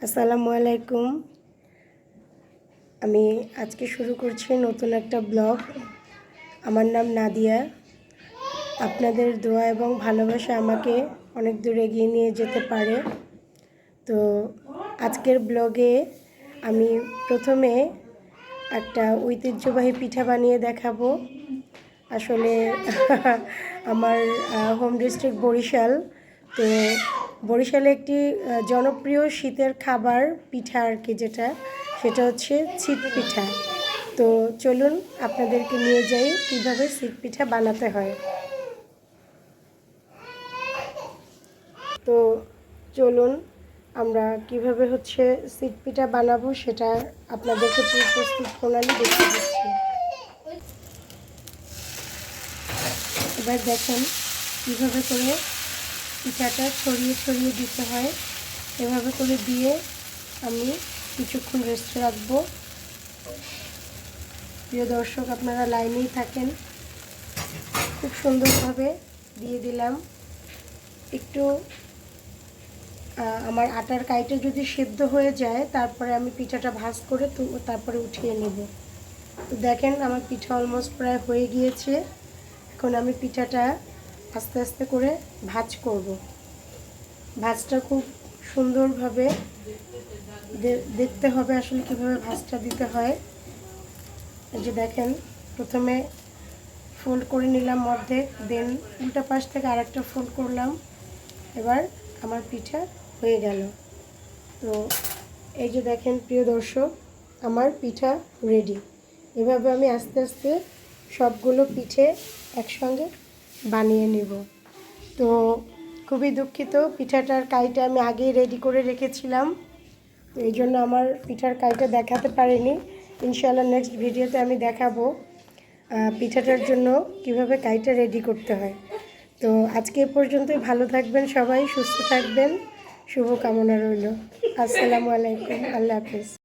আসসালামু আলাইকুম। আমি আজকে শুরু করছি নতুন একটা ব্লগ। আমার নাম নাদিয়া। আপনাদের দোয়া এবং ভালোবাসা আমাকে অনেক দূর এগিয়ে নিয়ে যেতে পারে। তো আজকের ব্লগে আমি প্রথমে একটা ঐতিহ্যবাহী পিঠা বানিয়ে দেখাবো। আসলে আমার হোম ডিস্ট্রিক্ট বরিশাল। তো বরিশালে একটি জনপ্রিয় শীতের খাবার পিঠা আর কি, সেটা হচ্ছে ছিট পিঠা। তো চলুন আপনাদেরকে নিয়ে যাই কীভাবে ছিট পিঠা বানাতে হয়। তো চলুন আমরা কিভাবে ছিট পিঠা বানাবো সেটা আপনাদেরকে প্রস্তুত প্রণালী দেখিয়ে দিচ্ছি। এবার দেখেন কীভাবে করে পিঠাটা ছড়িয়ে ছড়িয়ে দিতে হয়। এভাবে করে দিয়ে আমি কিছুক্ষণ রেস্টে রাখবো। প্রিয় দর্শক, আপনারা লাইনেই থাকেন। খুব সুন্দরভাবে দিয়ে দিলাম। একটু আমার আটার কাইটা যদি সেদ্ধ হয়ে যায় তারপরে আমি পিঠাটা ভাজ করে তারপরে উঠিয়ে নেব। তো দেখেন আমার পিঠা অলমোস্ট প্রায় হয়ে গিয়েছে। এখন আমি পিঠাটা আস্তে আস্তে করে ভাজ করব। ভাজটা খুব সুন্দরভাবে দেখতে হবে আসলে কীভাবে ভাজটা দিতে হয়। এই যে দেখেন, প্রথমে ফোল্ড করে নিলাম অর্ধেক, দেন উল্টা পাশ থেকে আরেকটা ফোল্ড করলাম। এবার আমার পিঠা হয়ে গেল। তো এই যে দেখেন প্রিয় দর্শক, আমার পিঠা রেডি। এভাবে আমি আস্তে আস্তে সবগুলো পিঠে একসঙ্গে বানিয়ে নেব। তো খুবই দুঃখিত, পিঠাটার কাইটা আমি আগেই রেডি করে রেখেছিলাম, তো এই জন্য আমার পিঠার কাইটা দেখাতে পারিনি। ইনশাআল্লাহ নেক্সট ভিডিওতে আমি দেখাবো পিঠাটার জন্য কিভাবে কাইটা রেডি করতে হয়। তো আজকে এ পর্যন্তই। ভালো থাকবেন সবাই, সুস্থ থাকবেন, শুভকামনা রইল। আসসালামু আলাইকুম, আল্লাহ হাফেজ।